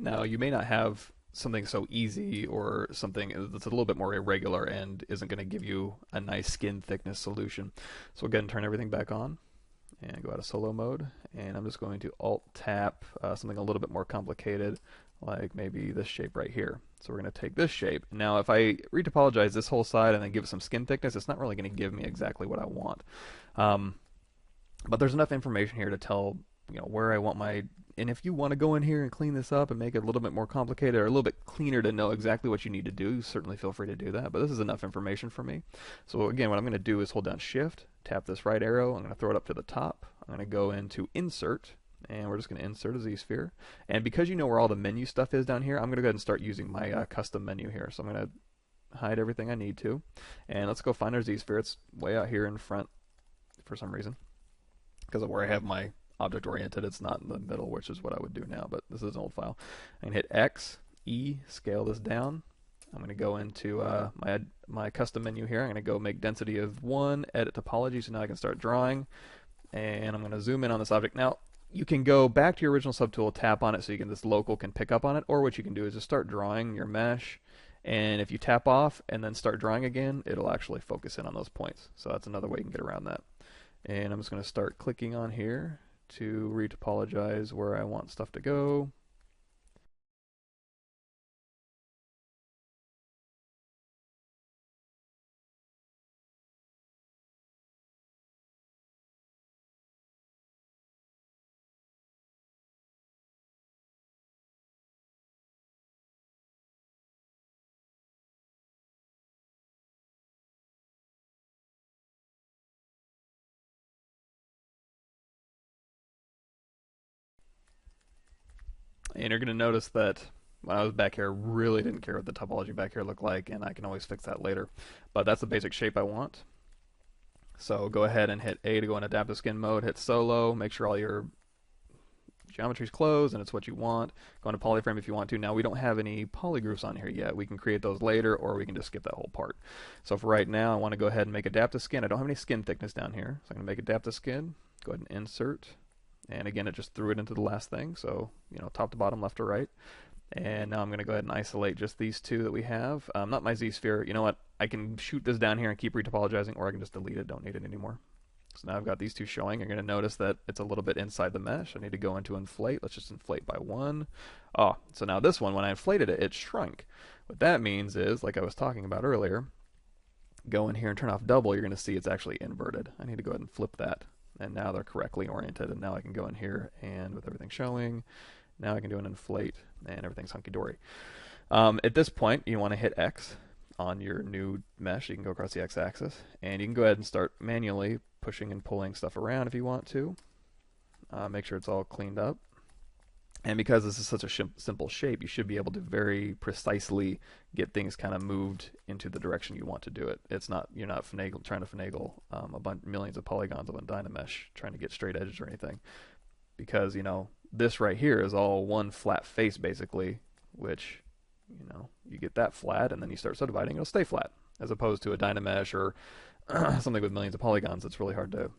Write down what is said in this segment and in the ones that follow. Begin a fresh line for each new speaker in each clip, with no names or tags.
Now, you may not have something so easy or something that's a little bit more irregular and isn't going to give you a nice skin thickness solution. So we'll go ahead and turn everything back on and go out of solo mode. And I'm just going to Alt tap something a little bit more complicated, like maybe this shape right here. So we're going to take this shape. Now, if I retopologize this whole side and then give it some skin thickness, it's not really going to give me exactly what I want. But there's enough information here to tell where I want my. And if you want to go in here and clean this up and make it a little bit more complicated or a little bit cleaner to know exactly what you need to do, certainly feel free to do that. But this is enough information for me. So again, what I'm going to do is hold down Shift, tap this right arrow. I'm going to throw it up to the top. I'm going to go into Insert, and we're just going to insert a Z-sphere. And because you know where all the menu stuff is down here, I'm going to go ahead and start using my custom menu here. So I'm going to hide everything I need to. And let's go find our Z-sphere. It's way out here in front for some reason, because of where I have my object oriented. It's not in the middle, which is what I would do now, but this is an old file. I'm going to hit X, E, scale this down. I'm going to go into my custom menu here. I'm going to go make density of 1, edit topology, so now I can start drawing. And I'm going to zoom in on this object. Now, you can go back to your original subtool, tap on it so this local can pick up on it, or what you can do is just start drawing your mesh, and if you tap off and then start drawing again, it'll actually focus in on those points. So that's another way you can get around that. And I'm just going to start clicking on here to retopologize where I want stuff to go. And you're going to notice that when I was back here, I really didn't care what the topology back here looked like, and I can always fix that later. But that's the basic shape I want. So go ahead and hit A to go in adaptive skin mode, hit solo, make sure all your geometry's closed and it's what you want. Go into polyframe if you want to. Now we don't have any polygroups on here yet. We can create those later, or we can just skip that whole part. So for right now, I want to go ahead and make adaptive skin. I don't have any skin thickness down here, so I'm going to make adaptive skin. Go ahead and insert. And again, it just threw it into the last thing, so top to bottom, left to right. And now I'm going to go ahead and isolate just these two that we have. Not my Z-sphere. You know what? I can shoot this down here and keep retopologizing, or I can just delete it. Don't need it anymore. So now I've got these two showing. You're going to notice that it's a little bit inside the mesh. I need to go into inflate. Let's just inflate by 1. Oh, so now this one, when I inflated it, it shrunk. What that means is, like I was talking about earlier, go in here and turn off double. You're going to see it's actually inverted. I need to go ahead and flip that. And now they're correctly oriented, and now I can go in here and with everything showing, now I can do an inflate and everything's hunky-dory. At this point, you want to hit X on your new mesh. You can go across the X-axis, and you can go ahead and start manually pushing and pulling stuff around if you want to. Make sure it's all cleaned up. And because this is such a simple shape, you should be able to very precisely get things kind of moved into the direction you want to do it. You're not trying to finagle millions of polygons on Dynamesh trying to get straight edges or anything. Because, this right here is all one flat face basically, which, you get that flat and then you start subdividing, it'll stay flat. As opposed to a Dynamesh or something with millions of polygons, it's really hard to,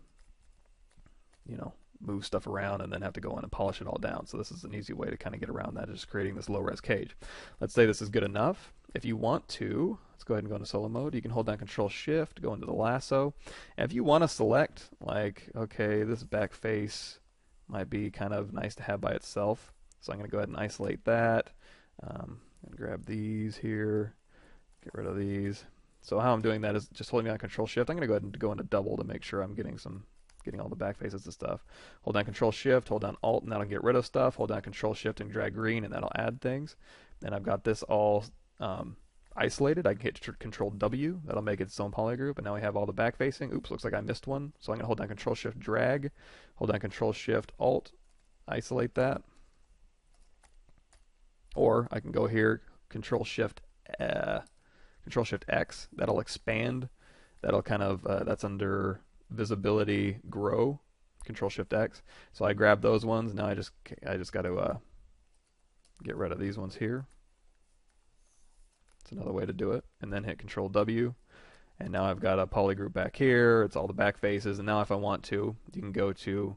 move stuff around and then have to go in and polish it all down. So this is an easy way to kind of get around that, just creating this low-res cage. Let's say this is good enough. If you want to, let's go ahead and go into solo mode. You can hold down Control-Shift, go into the lasso. And if you want to select, like, okay, this back face might be kind of nice to have by itself. So I'm going to go ahead and isolate that. And grab these here, get rid of these. So how I'm doing that is just holding down Control-Shift. I'm going to go ahead and go into double to make sure I'm getting all the back faces and stuff. Hold down Control-Shift, hold down Alt, and that'll get rid of stuff. Hold down Control-Shift and drag green, and that'll add things. And I've got this all isolated. I can hit Control-W. That'll make its own polygroup. And now we have all the back facing. Oops, looks like I missed one. So I'm going to hold down Control-Shift, drag. Hold down Control-Shift, Alt, isolate that. Or I can go here, Control-Shift X. That'll expand. That'll kind of, that's under visibility, grow, Control-Shift X. So I grab those ones. Now I just got to get rid of these ones here. It's another way to do it. And then hit Control-W. And now I've got a polygroup back here. It's all the back faces. And now if I want to, you can go to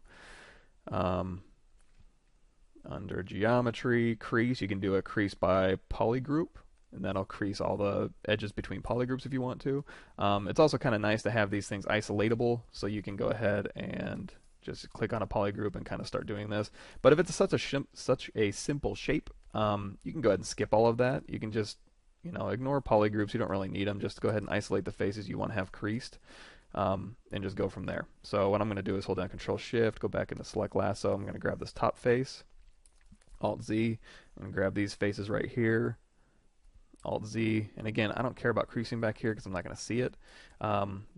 Under geometry, crease, you can do a crease by polygroup, and that'll crease all the edges between polygroups if you want to. It's also kind of nice to have these things isolatable, so you can go ahead and just click on a polygroup and kind of start doing this. But if it's such a simple shape, you can go ahead and skip all of that. You can just ignore polygroups. You don't really need them. Just go ahead and isolate the faces you want to have creased, and just go from there. So what I'm going to do is hold down Control Shift, go back into Select Lasso. I'm going to grab this top face, Alt Z. I'm going to grab these faces right here, Alt Z. And again, I don't care about creasing back here because I'm not going to see it.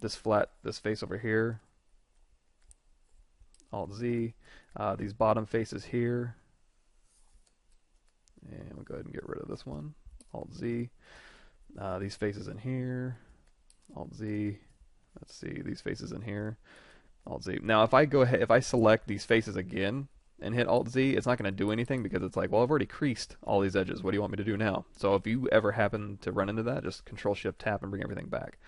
This face over here, Alt Z. These bottom faces here, and we'll go ahead and get rid of this one, Alt Z. These faces in here, Alt Z. Let's see, these faces in here, Alt Z. Now if I select these faces again and hit Alt Z, it's not going to do anything because it's like, well, I've already creased all these edges. What do you want me to do now? So if you ever happen to run into that, just Control Shift Tap and bring everything back.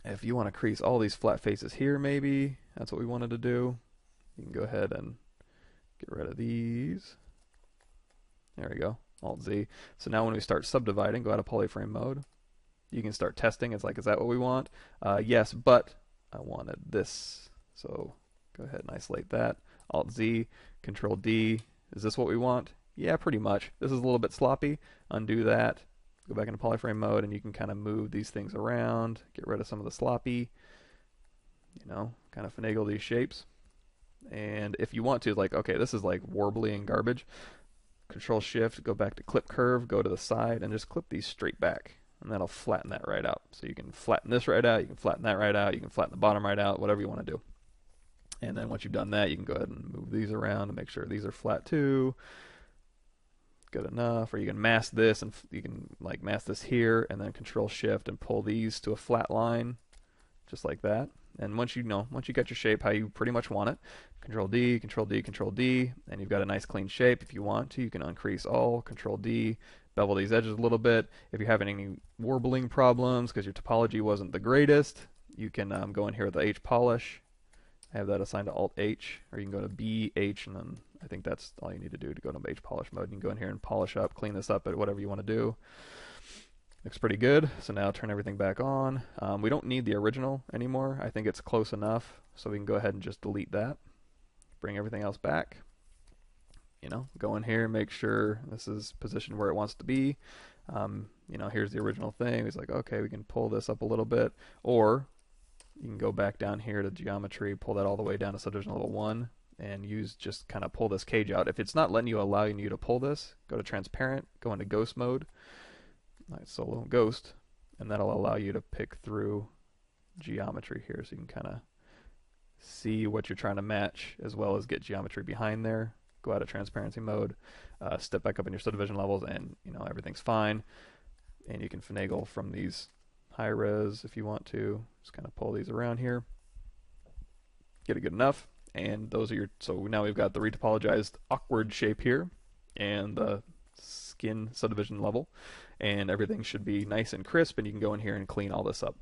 If you want to crease all these flat faces here, maybe that's what we wanted to do, you can go ahead and get rid of these. There we go, Alt Z. So now when we start subdividing, go out of polyframe mode. You can start testing. It's like, is that what we want? Yes, but I wanted this. So go ahead and isolate that. Alt Z, Control D. Is this what we want? Yeah, pretty much. This is a little bit sloppy. Undo that. Go back into polyframe mode, and you can kind of move these things around, get rid of some of the sloppy, kind of finagle these shapes. And if you want to, like, okay, this is like warbly and garbage, Control Shift, go back to Clip Curve, go to the side, and just clip these straight back. And that'll flatten that right out. So you can flatten this right out, you can flatten that right out, you can flatten the bottom right out, whatever you want to do. And then once you've done that, you can go ahead and move these around to make sure these are flat too. Good enough. Or you can mask this, and you can like mask this here, and then Control Shift and pull these to a flat line, just like that. And once you got your shape how you pretty much want it, Control D, Control D, Control D, and you've got a nice clean shape. If you want to, you can uncrease all, Control D, bevel these edges a little bit. If you're having any warbling problems because your topology wasn't the greatest, you can go in here with the H polish. I have that assigned to Alt H, or you can go to B, H, and then I think that's all you need to do to go to H polish mode. You can go in here and polish up, clean this up at whatever you want to do. Looks pretty good. So now turn everything back on. We don't need the original anymore. I think it's close enough, so we can go ahead and just delete that. Bring everything else back. Go in here, make sure this is positioned where it wants to be. Here's the original thing. He's like, okay, we can pull this up a little bit, or you can go back down here to geometry, pull that all the way down to subdivision level 1, and just kind of pull this cage out. If it's not allowing you to pull this, go to transparent, go into ghost mode. Solo ghost, and that'll allow you to pick through geometry here, so you can kind of see what you're trying to match as well as get geometry behind there. Go out of transparency mode, step back up in your subdivision levels, and everything's fine. And you can finagle from these high res if you want to. Just kind of pull these around here, get it good enough, and those are so now we've got the retopologized awkward shape here and the skin subdivision level, and everything should be nice and crisp, and you can go in here and clean all this up.